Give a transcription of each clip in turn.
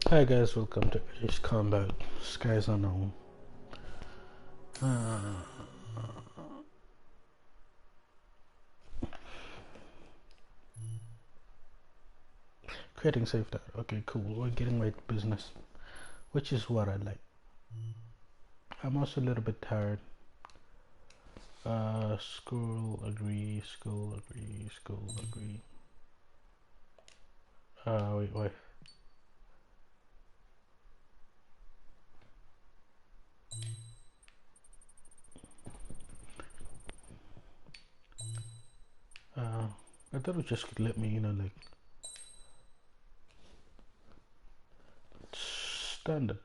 Hi guys, welcome to Ace Combat Skies Unknown. Uh, Creating safe data. Okay, cool. We're getting right to business, which is what I like. I'm also a little bit tired. School agree, school agree, school agree. Wait. I thought it just could let me, like standard.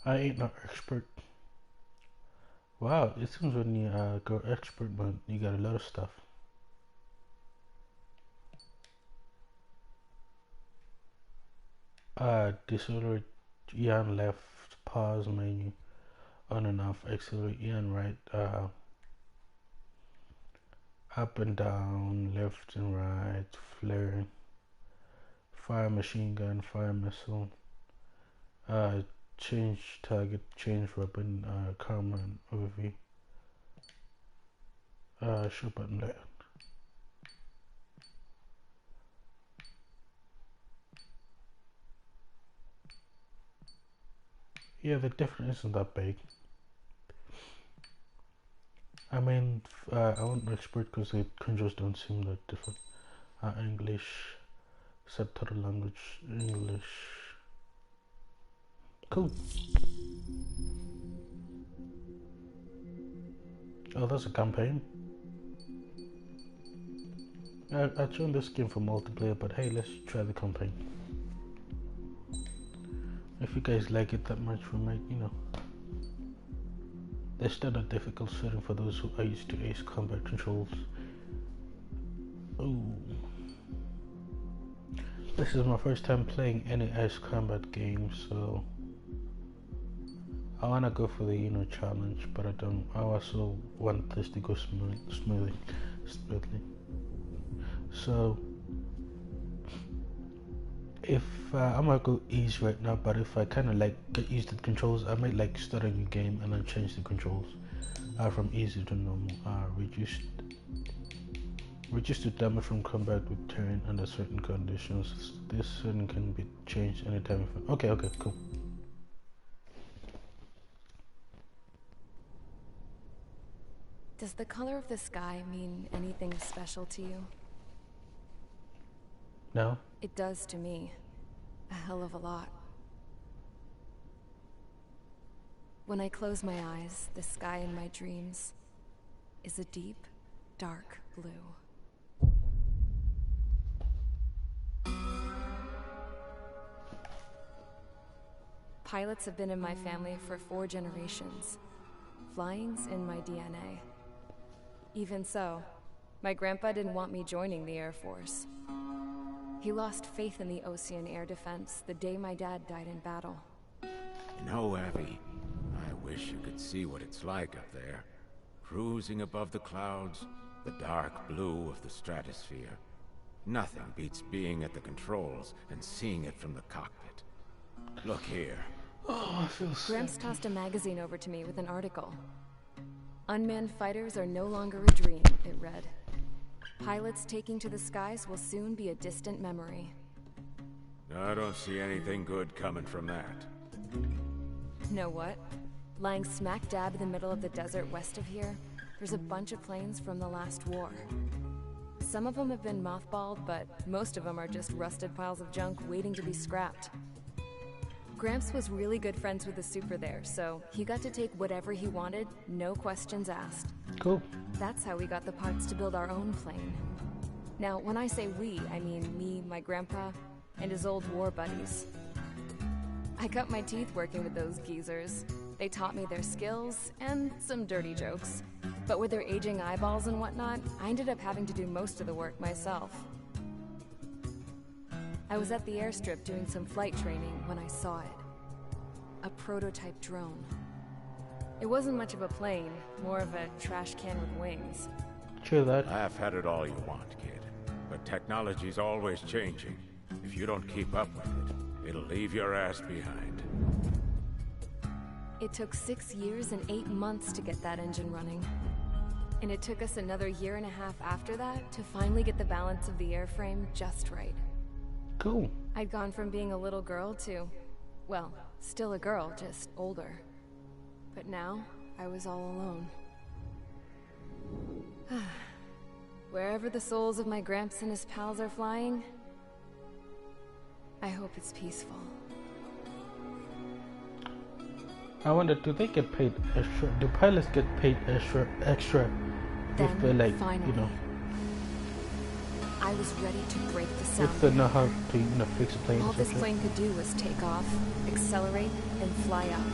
I ain't no expert. Wow, it seems when you go expert mode, you got a lot of stuff. Decelerate, Ian left, pause menu, on and off, accelerate, Ian right, up and down, left and right, flare, fire machine gun, fire missile, uh, change target, change weapon, command overview, show button layout. Yeah, the difference isn't that big. I mean, I won't expert because the controls don't seem that different. English, subtitle language, English. Cool. Oh, that's a campaign. I joined this game for multiplayer, but hey, let's try the campaign. If you guys like it that much, we might, there's still a difficult setting for those who are used to Ace Combat controls. Ooh. This is my first time playing any Ace Combat game, so I wanna go for the, challenge, but I also want this to go smoothly. So, if I might go easy right now, but if I kind of get used to the controls, I might start a new game and then change the controls from easy to normal. Reduce the damage from combat with terrain under certain conditions. This setting can be changed anytime. Okay, cool. Does the color of the sky mean anything special to you? No? It does to me. A hell of a lot. When I close my eyes, the sky in my dreams is a deep, dark blue. Pilots have been in my family for 4 generations. Flying's in my DNA. Even so, my grandpa didn't want me joining the Air Force. He lost faith in the Ocean Air Defense the day my dad died in battle. You know, Abby, I wish you could see what it's like up there. Cruising above the clouds, the dark blue of the stratosphere. Nothing beats being at the controls and seeing it from the cockpit. Look here. Oh, I feel sick. Gramps tossed a magazine over to me with an article. Unmanned fighters are no longer a dream, it read. Pilots taking to the skies will soon be a distant memory. I don't see anything good coming from that. Know what? Lying smack dab in the middle of the desert west of here, there's a bunch of planes from the last war. Some of them have been mothballed, but most of them are just rusted piles of junk waiting to be scrapped. Gramps was really good friends with the super there, so he got to take whatever he wanted, no questions asked. Cool. That's how we got the parts to build our own plane. Now, when I say we, I mean me, my grandpa, and his old war buddies. I cut my teeth working with those geezers. They taught me their skills, and some dirty jokes. But with their aging eyeballs and whatnot, I ended up having to do most of the work myself. I was at the airstrip doing some flight training when I saw it. A prototype drone. It wasn't much of a plane, more of a trash can with wings. True that. I've had it all you want, kid. But technology's always changing. If you don't keep up with it, It'll leave your ass behind. It took 6 years and 8 months to get that engine running. And it took us another 1.5 years after that to finally get the balance of the airframe just right. Cool. I'd gone from being a little girl to, well, still a girl, just older. But now, I was all alone. Wherever the souls of my Gramps and his pals are flying, I hope it's peaceful. I wonder, do they get paid extra? Do pilots get paid extra if they, like, finally, you know, I was ready to break the if sound. they know how to, you know, fix a plane All or this something? plane could do was take off, accelerate, and fly up.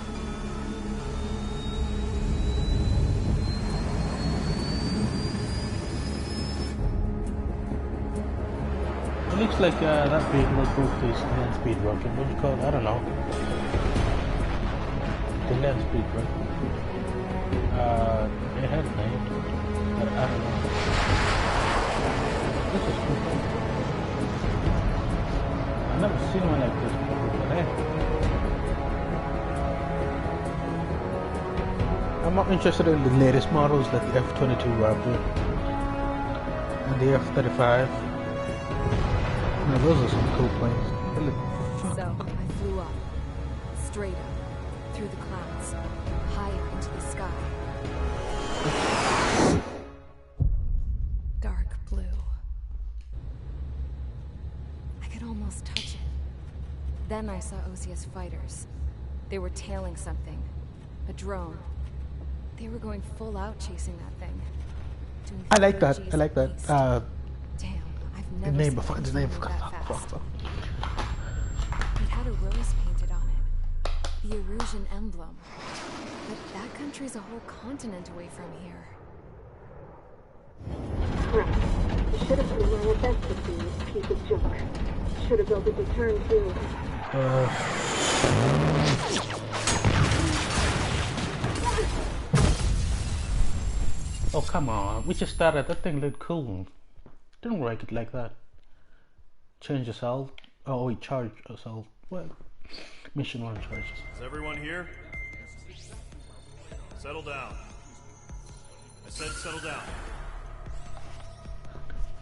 It looks like that vehicle broke this land speed rocket. What do you call it? I don't know. The land speed rocket. It had a name, but I don't know. This is cool. I've never seen one like this before, but I'm more interested in the latest models like the F-22 Raptor and the F-35. Now those are some cool planes. They look So, I flew up. Straight up. Through the clouds. Higher into the sky. Dark blue. I could almost touch it. Then I saw Osia's fighters. They were tailing something. A drone. They were going full out chasing that thing. Doing I like that. 30 I like that. Gs at least. Damn, I've The never name seen of the anything name move of that fast. It had a rose painted on it. The Erusian emblem. But that country's a whole continent away from here. Right. I should have been doing my best to see this piece of junk. Should have built a deterrent too. Oh come on! We just started. That thing looked cool. Didn't like it like that. Change assault. Oh wait, charge assault. What? Mission 1 charges. Is everyone here? Settle down. I said settle down.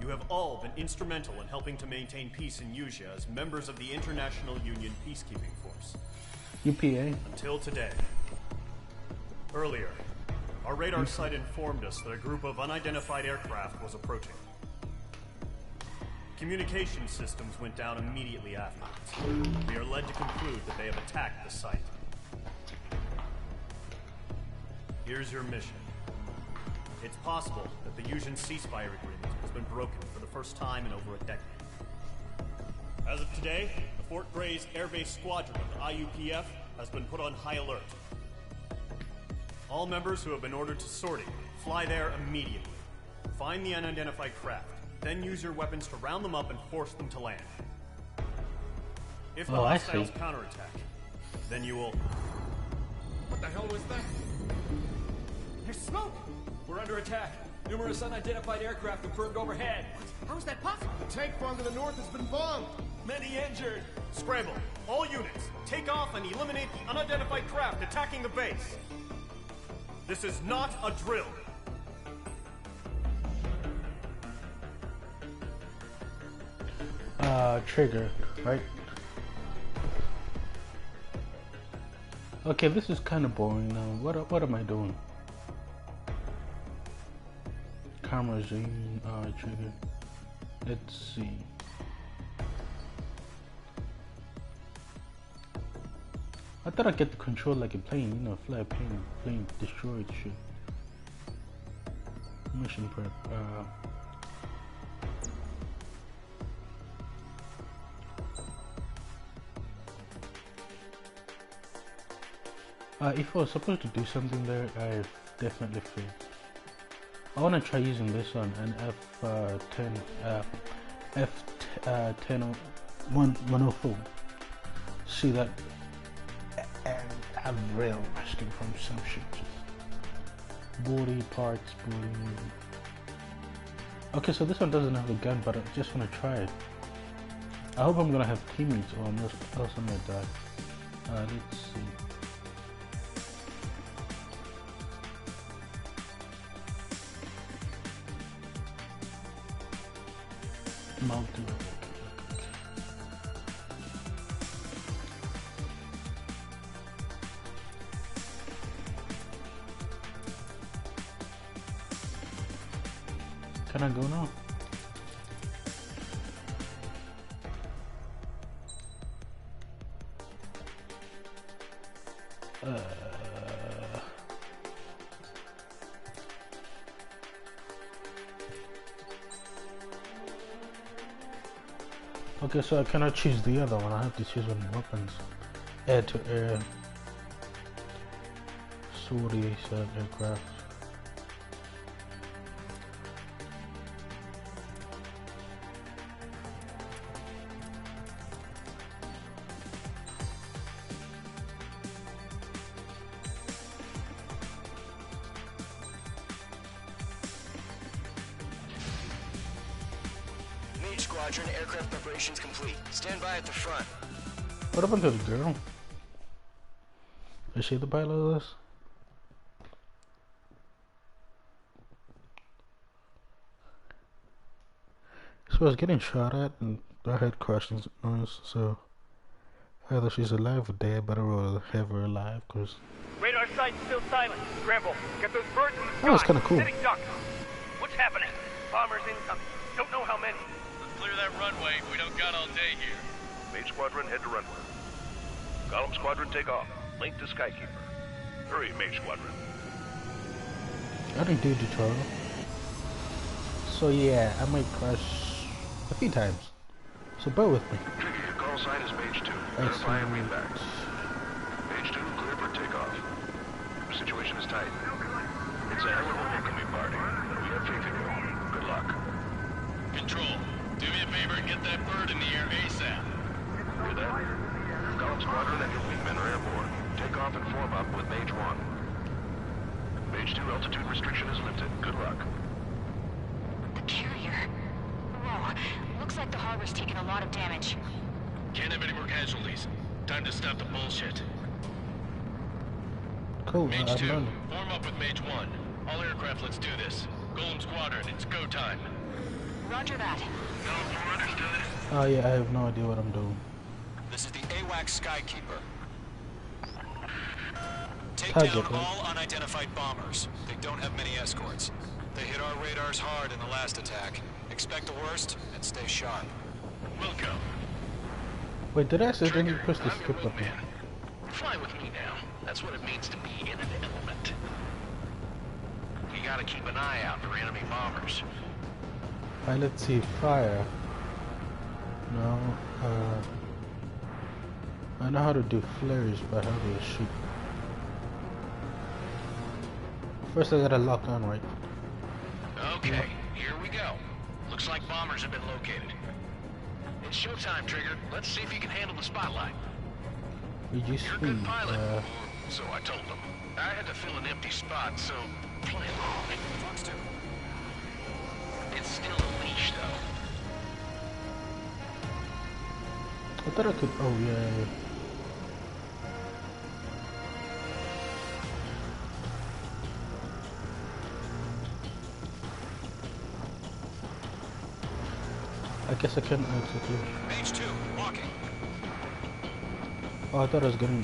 You have all been instrumental in helping to maintain peace in Usea as members of the International Union Peacekeeping Force. UPA. Until today. Earlier, our radar site informed us that a group of unidentified aircraft was approaching. Communication systems went down immediately afterwards. We are led to conclude that they have attacked the site. Here's your mission. It's possible that the Usian ceasefire agreement has been broken for the first time in over a decade. As of today, the Fort Grays Air Base Squadron of the IUPF has been put on high alert. All members who have been ordered to sortie, fly there immediately. Find the unidentified craft, then use your weapons to round them up and force them to land. If the I hostiles see. counterattack, then you will... What the hell was that? There's smoke! We're under attack. Numerous unidentified aircraft confirmed overhead. How is that possible? The tank farm to the north has been bombed. Many injured. Scramble! All units, take off and eliminate the unidentified craft attacking the base. This is not a drill. Trigger, right? Okay, this is kind of boring now. What am I doing? Camera zoom, trigger. Let's see. I thought I'd get the control like a plane, you know, fly a plane, destroy shit. Mission prep. If I was supposed to do something there, I definitely failed. I want to try using this on an F10 104. See that, and have rail resting from some shit. Body parts, body. Okay, so this one doesn't have a gun, but I just want to try it. I hope I'm gonna have teammates or else I might die. Let's see. Mountain. Can I go now? Okay, so I cannot choose the other one. I have to choose one weapons. Air to air. Sortie, aircraft. Squadron, aircraft preparations complete. Stand by at the front. What happened to the girl? Is she the pilot of this? So I was getting shot at and I heard crashing noise, so either she's alive or dead, but I would rather have her alive, cause radar site's still silent. Scramble. Get those birds in the sky. that was kinda cool. Sitting ducks. What's happening? Bombers incoming. Don't know how many. Clear that runway. We don't got all day here. Mage Squadron, head to runway. Column Squadron, take off. Link to Skykeeper. Hurry, Mage Squadron. I didn't do tutorial. So yeah, I might crash a few times. So bear with me. Trigger, your call sign is Mage 2. Verify and read back. Mage 2, clear for takeoff. The situation is tight. It's a hell of a welcoming party, but we have faith in you. Good luck. Control, do me a favor and get that bird in the air ASAP. Hear that? Column Squadron and your wingmen are airborne. Take off and form up with Mage 1. Mage 2, altitude restriction is lifted. Good luck. The carrier. Whoa. Looks like the harbor's taken a lot of damage. Can't have any more casualties. Time to stop the bullshit. Cool, Mage 2, form up with Mage 1. All aircraft, let's do this. Golem Squadron, it's go time. Roger that. No, understood. Oh yeah, I have no idea what I'm doing. This is the AWACS Skykeeper. Take Target, down right? all unidentified bombers. They don't have many escorts. They hit our radars hard in the last attack. Expect the worst and stay sharp. We'll go. Wait, did I accidentally push the skip button? Fly with me now. That's what it means to be in an element. You gotta keep an eye out for enemy bombers. Pilot see fire. No, I know how to do flares, but how do I shoot? First I gotta lock on, right? Okay, here we go. Looks like bombers have been located. It's showtime, Trigger. Let's see if you can handle the spotlight. You're a good pilot. So I told them. I had to fill an empty spot, so play along. It's still a leash, though. I thought I could. Oh yeah. I guess I can exit here. Mage 2, walking. Oh, I thought I was getting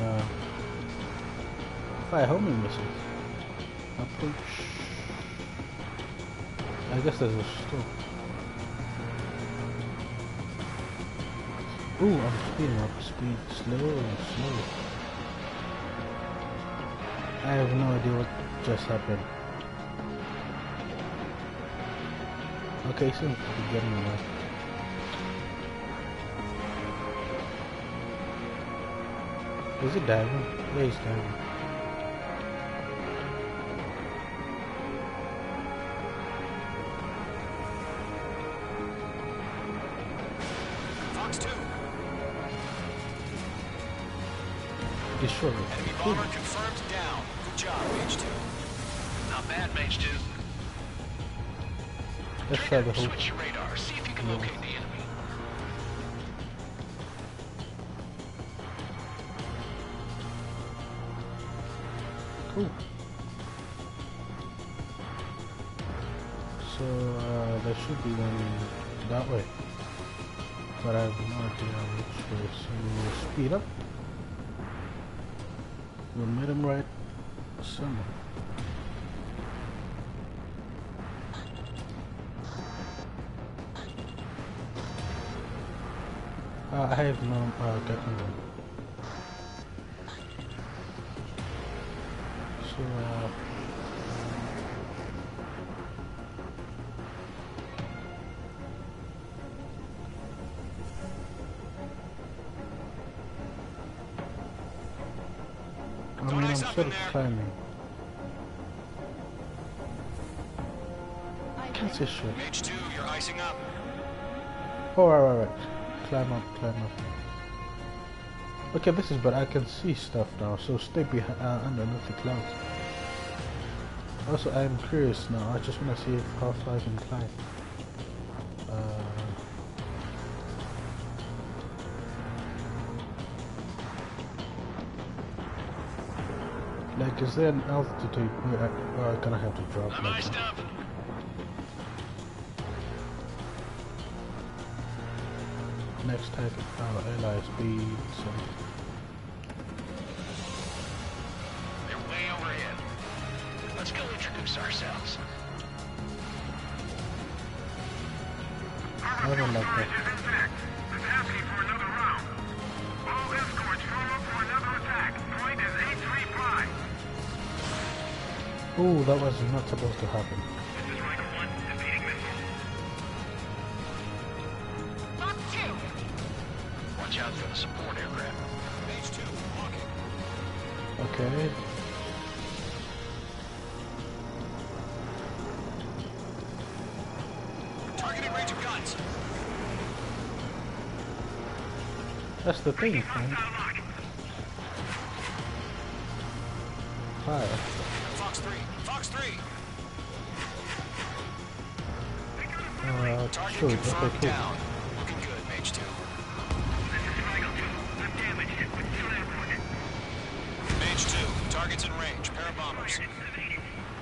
fire homing missiles. Approach. I guess there's a stop. Ooh, I'm speeding up. Speed slow and slow. I have no idea what just happened. Okay, seems to be getting away. Is it diving? Yeah, he's diving. Fox 2. Destroy it. Enemy bomber confirmed down. Good job, Mage 2. Not bad, Mage 2. Let's try the whole. Switch your radar. See if you can locate the enemy. cool. So there should be one that way, but I have no idea which way. So we'll speed up. We'll meet him right somewhere. I have no getting so I'm sort of climbing. I can't see shit. H2, you're icing up. Oh, right. Climb up. Okay, this is better. I can see stuff now, so stay behind underneath the clouds. Also, I'm curious now. I just want to see how far I can climb. Like, is there an altitude where I'm gonna have to drop? I'm iced up. Next target, ally speed. So. They're way overhead. Let's go introduce ourselves. I don't like that. All escorts form up for another attack. Point is 835. Oh, that was not supposed to happen. This is Riker 1, defeating missile. Box 2. Watch out for the support aircraft. H2, walking. Okay. Targeting range of guns. That's the thing, man. Fire. Fox 3. Target Sure, confirmed okay, cool. down. Looking good, Mage 2. Mage 2, targets in range. Pair of bombers.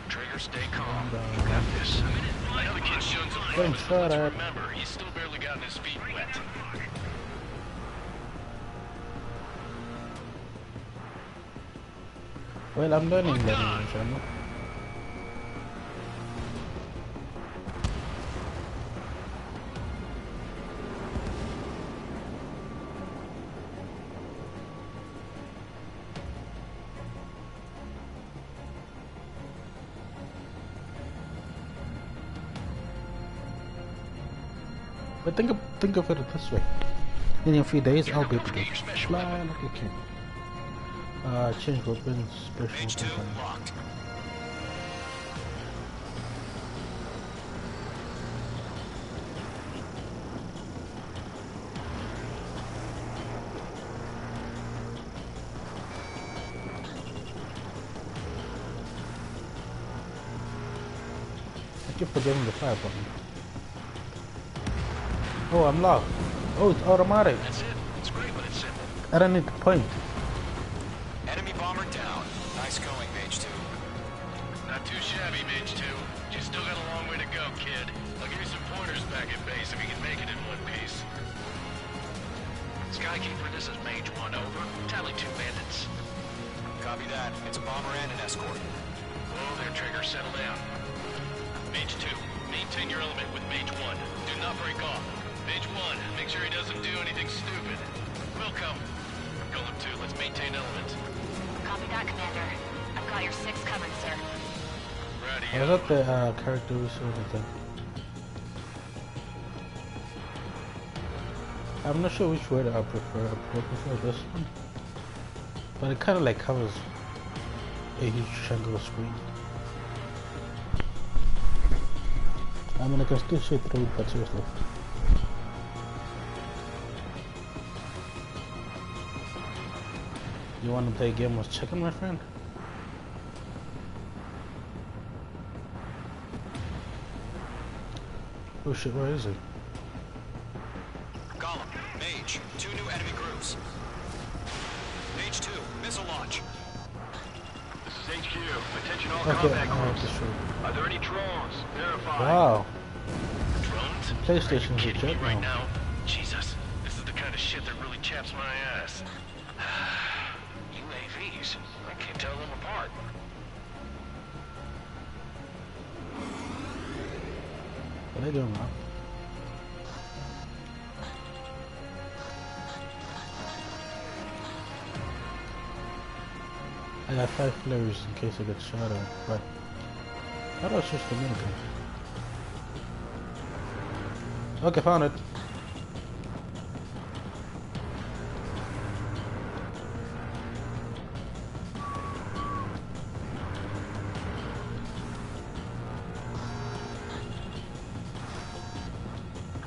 Trigger, stay calm. We got this. I know the kid's shown some Getting promise, shot but at. remember, he's still barely gotten his feet wet. Well, I'm learning that in general. But think of it this way. In a few days, I'll be able to fly like a king. Change weapons, special weapons. Locked. I keep forgetting the fire button. Oh, I'm locked. Oh, it's automatic. That's it. It's great when it's simple. I don't need to point. Enemy bomber down. Nice going, Mage 2. Not too shabby, Mage 2. You still got a long way to go, kid. I'll give you some pointers back at base if you can make it in one piece. Skykeeper, this is Mage 1, over. Tally 2 bandits. Copy that. It's a bomber and an escort. Whoa there, Trigger. Settle down. Mage 2, maintain your element with Mage 1. Do not break off. Mage 1, make sure he doesn't do anything stupid. We'll come. Golem 2, let's maintain element. Copy that, Commander. I've got your 6 covered, sir. Ready. I got the character sort of thing. I'm not sure which way I prefer. I prefer this one, but it kind of like covers a huge chunk of the screen. I mean, I can still see through, but seriously. You want to play a game with chicken, my friend? Oh shit, where is he? Golem, Mage, 2 new enemy groups. Mage 2, missile launch. This is HQ, attention all Okay, combat groups. just show. Are there any drones? Verify. Wow. Drones? PlayStation's Are you a kidding jet me right now. now? Jesus, this is the kind of shit that really chaps my ass. UAVs, I can't tell them apart. What are they doing now? I got 5 flares in case I get shot at, but I thought it was just a minigun. Okay, found it.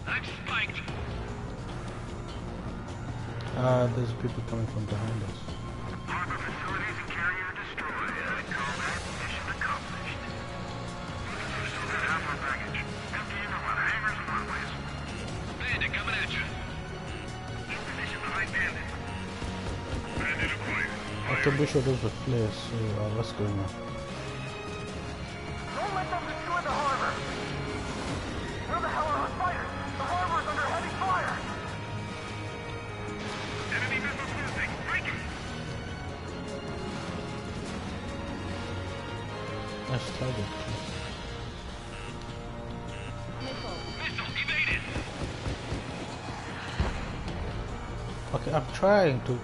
I'm spiked. There's people coming from behind us. Harbor facilities and carrier destroyed. I call that mission accomplished. Alpha package. Empty into what? Hangars and runways. Bandit coming at you. In position behind Bandit. Bandit acquired. I'm pretty sure those were flares, so what's going on? Don't let them destroy the harbor. Where the hell are our fighters? The harbor's under heavy fire. Enemy missile cruising. Breaking. Nice target. Missile evaded. Okay, I'm trying to,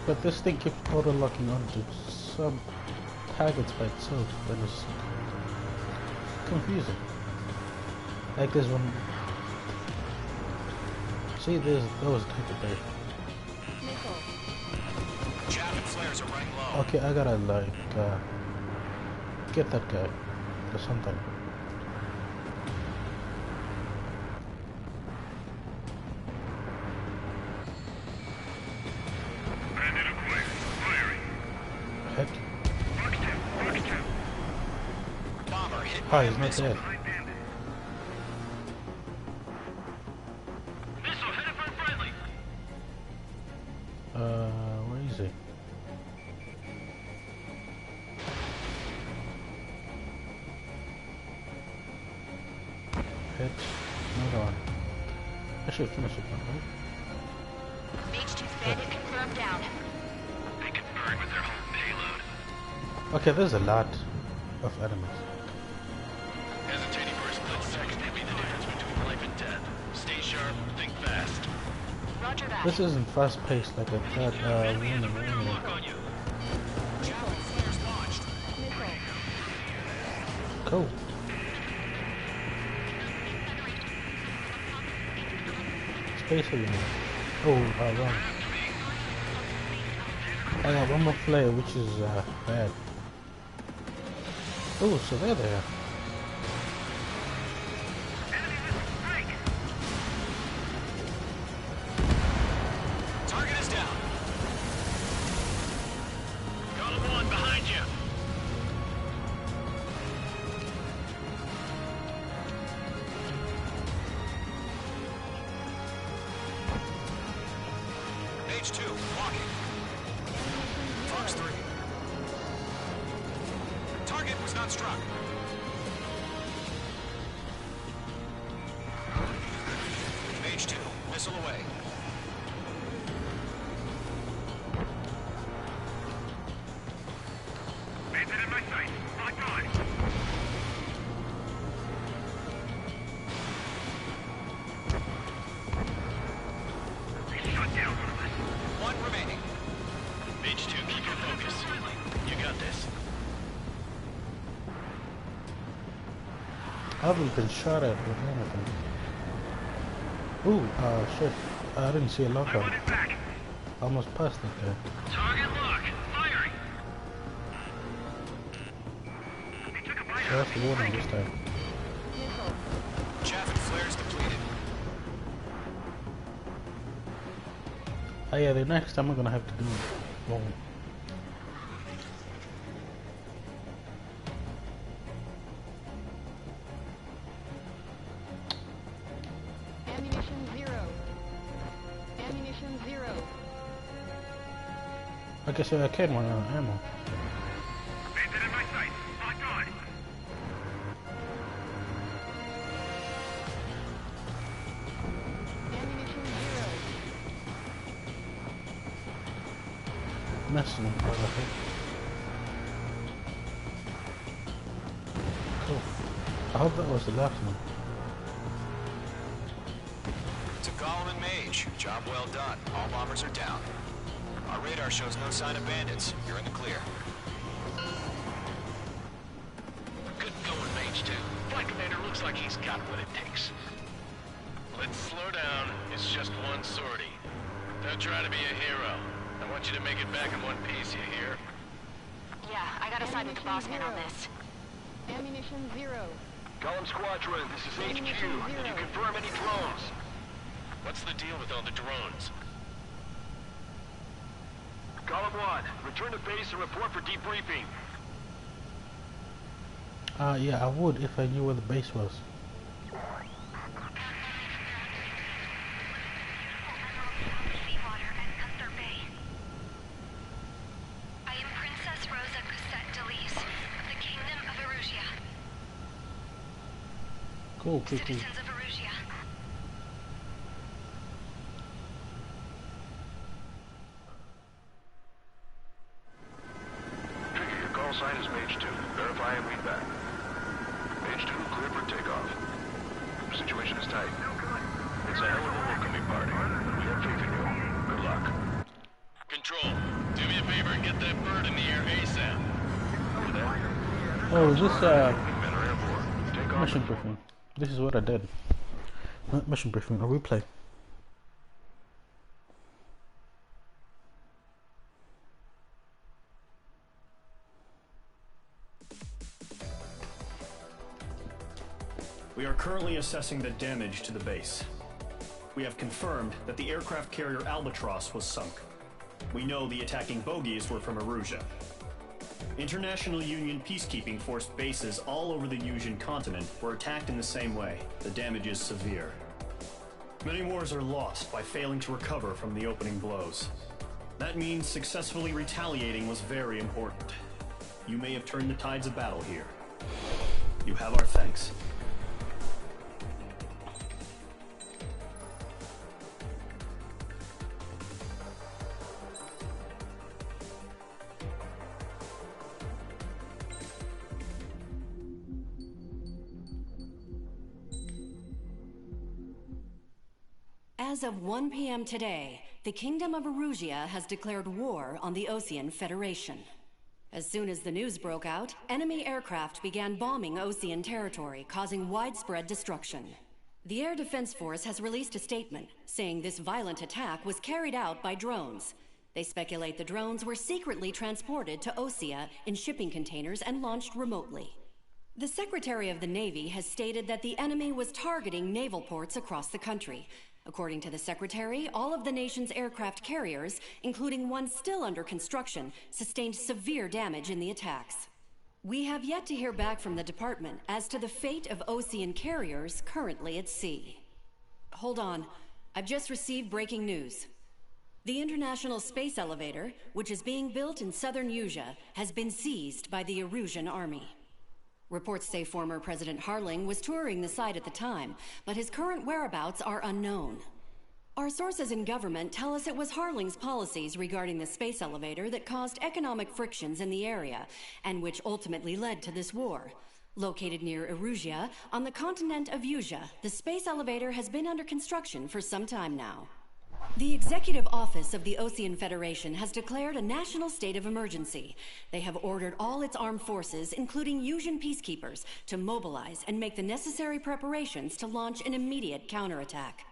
but this thing keeps auto-locking onto some targets by itself, and it's confusing. Like this one. See, that was a target there. Chaff and flares are running low. Okay, I gotta like get that guy or something. Bandit acquired. Firing. Heck. Fox 2. Bomber hit Ah, by a he's not missile. dead. Behind Bandit. Missile headed for friendly. Where is he? Hit. Another one. I should finish it now, right? Mage 2's bandit confirmed down. They can burn with their whole payload. Okay, there's a lot of enemies. Hesitating for a split second could be the difference between life and death. Stay sharp, think fast. Roger that. This isn't fast paced like I thought. Warning. Lock on you. Chaff and flares launched. Cool. Space alien. Oh, wrong. I got one more flare, which is bad. Oh, so they're there. Target is down. Column 1 behind you. Page 2, walking. Fox 3. Target was not struck. Page 2, missile away. Bandit in my sight. Lock on. They shot down one of us. One remaining. Page 2, keep your focus. You got this. I haven't been shot at with anything. Ooh, shit. I didn't see a lockout. Running back. Almost passed it there. Target lock. Firing. They took a bite So that's the warning this time. Chaff and flares depleted. Oh yeah, the next time I'm gonna have to do well, Ammunition 0. Ammunition 0. I guess I can run out of ammo. That's the one part of it. Cool. I hope that was the last one. To Gollum and Mage, job well done. All bombers are down. Our radar shows no sign of bandits. You're in the clear. Good going, Mage 2. Flight Commander looks like he's got what it takes. Let's slow down. It's just one sortie. Don't try to be a hero. I want you to make it back in one piece, you hear? Yeah, I gotta side with the boss man on this. Ammunition 0. Gollum Squadron, this is HQ. Can you confirm any drones? What's the deal with all the drones? Gollum 1, return to base and report for debriefing. Yeah, I would if I knew where the base was. Cool, cool, cool. Citizens of Erusia. Trigger, your call sign is Mage 2. Verify and read back. Mage 2, clear for takeoff. Situation is tight. It's a hell of a welcoming party. We have faith in you. Good luck. Control, do me a favor and get that bird in the air ASAP. Over there. Oh, is this mission briefing? This is what I did. Not mission briefing, a replay. We are currently assessing the damage to the base. We have confirmed that the aircraft carrier Albatross was sunk. We know the attacking bogies were from Erusia. International Union peacekeeping force bases all over the Yusian continent were attacked in the same way. The damage is severe. Many wars are lost by failing to recover from the opening blows. That means successfully retaliating was very important. You may have turned the tides of battle here. You have our thanks. As of 1 p.m. today, the Kingdom of Erusia has declared war on the Osean Federation. As soon as the news broke out, enemy aircraft began bombing Osean territory, causing widespread destruction. The Air Defense Force has released a statement saying this violent attack was carried out by drones. They speculate the drones were secretly transported to Osea in shipping containers and launched remotely. The Secretary of the Navy has stated that the enemy was targeting naval ports across the country. According to the Secretary, all of the nation's aircraft carriers, including one still under construction, sustained severe damage in the attacks. We have yet to hear back from the department as to the fate of Osean carriers currently at sea. Hold on, I've just received breaking news. The International Space Elevator, which is being built in southern Yusia, has been seized by the Erusian army. Reports say former President Harling was touring the site at the time, but his current whereabouts are unknown. Our sources in government tell us it was Harling's policies regarding the space elevator that caused economic frictions in the area, and which ultimately led to this war. Located near Erusia, on the continent of Yusia, the space elevator has been under construction for some time now. The Executive Office of the Osean Federation has declared a national state of emergency. They have ordered all its armed forces, including Yusian peacekeepers, to mobilize and make the necessary preparations to launch an immediate counterattack.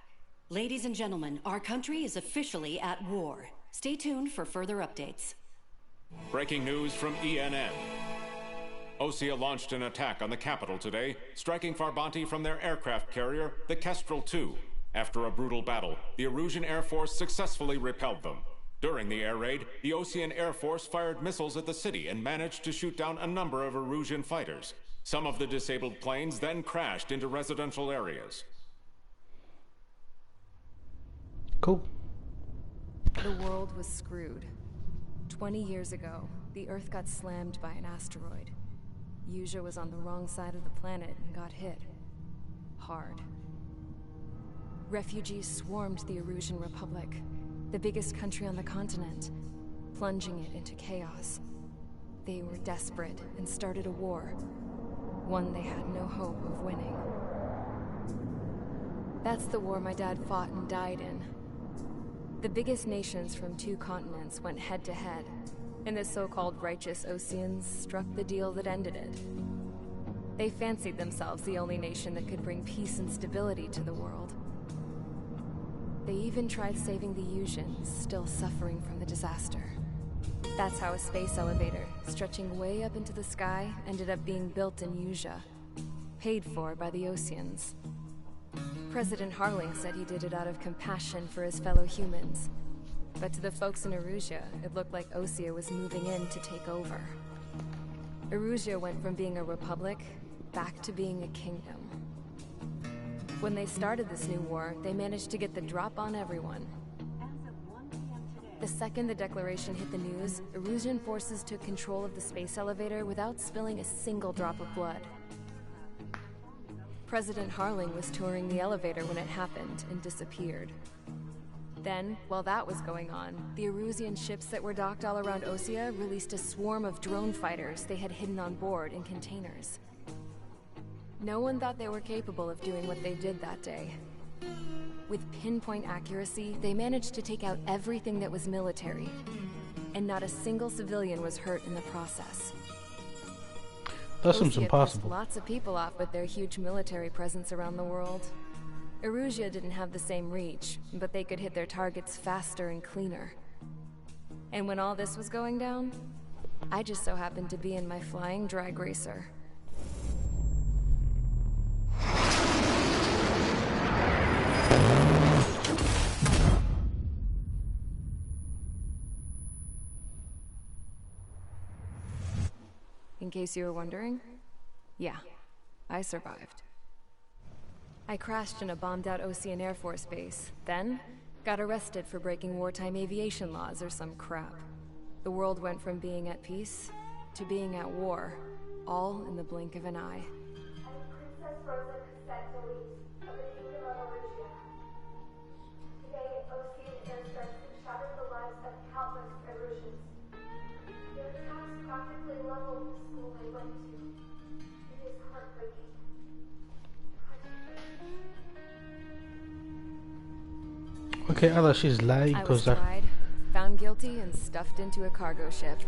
Ladies and gentlemen, our country is officially at war. Stay tuned for further updates. Breaking news from ENN. Osea launched an attack on the capital today, striking Farbanti from their aircraft carrier, the Kestrel II. After a brutal battle, the Erusian Air Force successfully repelled them. During the air raid, the Osean Air Force fired missiles at the city and managed to shoot down a number of Erusian fighters. Some of the disabled planes then crashed into residential areas. Cool. The world was screwed. 20 years ago, the Earth got slammed by an asteroid. Yusia was on the wrong side of the planet and got hit. Hard. Refugees swarmed the Erusian Republic, the biggest country on the continent. plunging it into chaos. They were desperate and started a war, one they had no hope of winning. That's the war my dad fought and died in. The biggest nations from 2 continents went head-to-head, and the so-called righteous Oseans struck the deal that ended it. They fancied themselves the only nation that could bring peace and stability to the world. They even tried saving the Usians, still suffering from the disaster. That's how a space elevator, stretching way up into the sky, ended up being built in Usea, paid for by the Oseans. President Harling said he did it out of compassion for his fellow humans. But to the folks in Erusea, it looked like Osea was moving in to take over. Erusea went from being a republic back to being a kingdom. When they started this new war, they managed to get the drop on everyone. The second the declaration hit the news, Erusian forces took control of the space elevator without spilling a single drop of blood. President Harling was touring the elevator when it happened and disappeared. Then, while that was going on, the Erusian ships that were docked all around Osea released a swarm of drone fighters they had hidden on board in containers. No one thought they were capable of doing what they did that day. With pinpoint accuracy, they managed to take out everything that was military, and not a single civilian was hurt in the process. That seems Osea impossible. pissed lots of people off with their huge military presence around the world. Erusea didn't have the same reach, but they could hit their targets faster and cleaner. And when all this was going down, I just so happened to be in my flying drag racer. In case you were wondering, yeah, I survived. I crashed in a bombed-out Osean Air Force base, then got arrested for breaking wartime aviation laws or some crap. The world went from being at peace to being at war, all in the blink of an eye. Princess Rosa Cassette Delete of the Kingdom of Erusea. Today, Osean airstrikes have shattered the lives of countless Erusians. Their attacks practically leveled the school they went to. It is heartbreaking. Okay, Ella, she's lying I was because tried, found guilty, and stuffed into a cargo ship.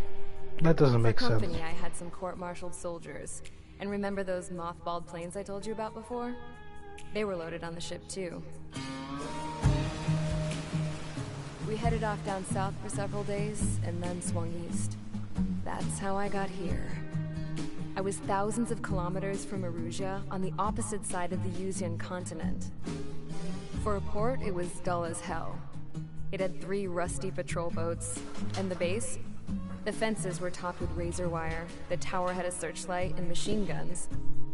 that doesn't make For sense. company, I had some court-martialed soldiers. And remember those mothballed planes I told you about before? They were loaded on the ship too. We headed off down south for several days, and then swung east. That's how I got here. I was thousands of kilometers from Erusea, on the opposite side of the Usian continent. For a port, it was dull as hell. It had 3 rusty patrol boats, and the base? The fences were topped with razor wire, the tower had a searchlight and machine guns,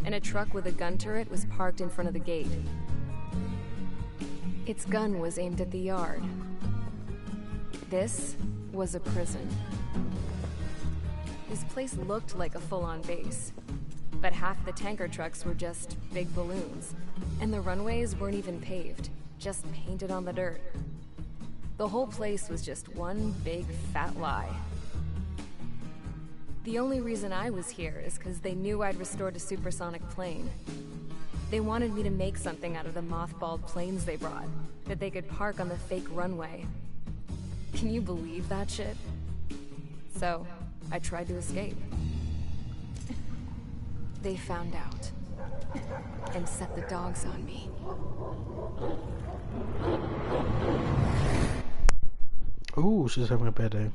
and a truck with a gun turret was parked in front of the gate. Its gun was aimed at the yard. This was a prison. This place looked like a full-on base, but half the tanker trucks were just big balloons, and the runways weren't even paved, just painted on the dirt. The whole place was just one big fat lie. The only reason I was here is because they knew I'd restored a supersonic plane. They wanted me to make something out of the mothballed planes they brought, that they could park on the fake runway. Can you believe that shit? So, I tried to escape. They found out, and set the dogs on me. Ooh, she's having a bad day.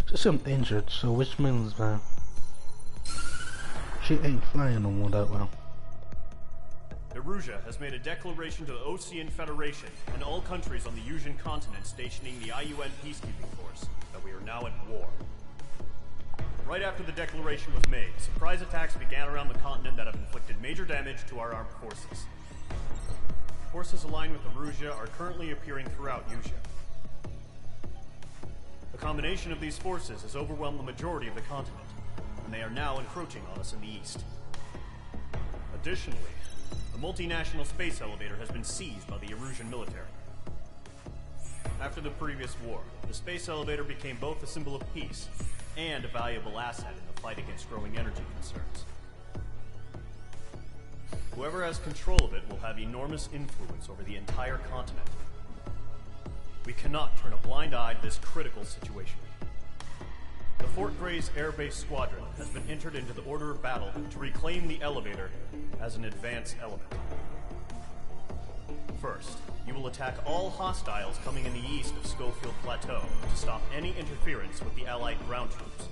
She seemed injured, so which means that she ain't flying no more that well. Erusea has made a declaration to the Osean Federation and all countries on the Usian continent stationing the IUN peacekeeping force that we are now at war. Right after the declaration was made, surprise attacks began around the continent that have inflicted major damage to our armed forces. Forces aligned with Erusea are currently appearing throughout Usea. The combination of these forces has overwhelmed the majority of the continent, and they are now encroaching on us in the east. Additionally, the multinational space elevator has been seized by the Erusian military. After the previous war, the space elevator became both a symbol of peace and a valuable asset in the fight against growing energy concerns. Whoever has control of it will have enormous influence over the entire continent. We cannot turn a blind eye to this critical situation. The Fort Gray's Air Base Squadron has been entered into the order of battle to reclaim the elevator as an advance element. First, you will attack all hostiles coming in the east of Schofield Plateau to stop any interference with the Allied ground troops.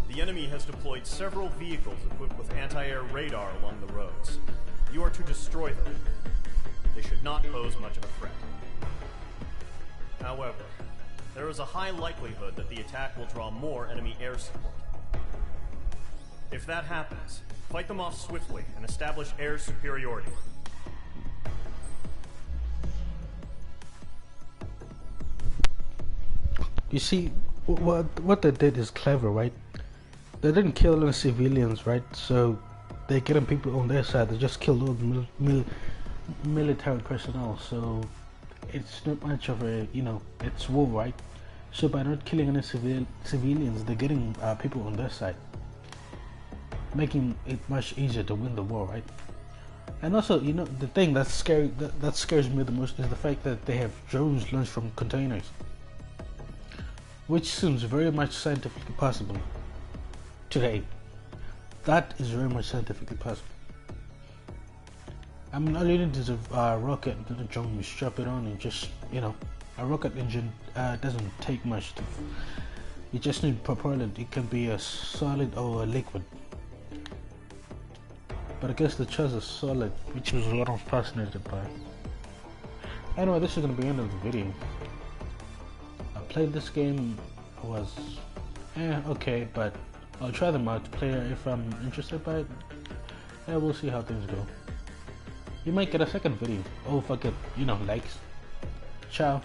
The enemy has deployed several vehicles equipped with anti-air radar along the roads. You are to destroy them. They should not pose much of a threat. However, there is a high likelihood that the attack will draw more enemy air support. If that happens, fight them off swiftly and establish air superiority. You see, what they did is clever, right? They didn't kill any civilians, right? So they're getting people on their side. They just killed all the military personnel. So it's not much of a, it's war, right? So by not killing any civilians, they're getting people on their side, making it much easier to win the war, right? And also, the thing that's scary, that scares me the most is the fact that they have drones launched from containers, which seems very much scientifically possible today. That is very much scientifically possible. I mean, all you need is a rocket and a drone. You strap it on and just, a rocket engine doesn't take much. You just need propellant. It can be a solid or a liquid. But I guess the choice is solid, which is what I'm fascinated by. Anyway, this is going to be the end of the video. I played this game, was okay, but I'll try the multiplayer if I'm interested by it. Yeah, we'll see how things go. You might get a second video. Oh, fuck it, likes. Ciao.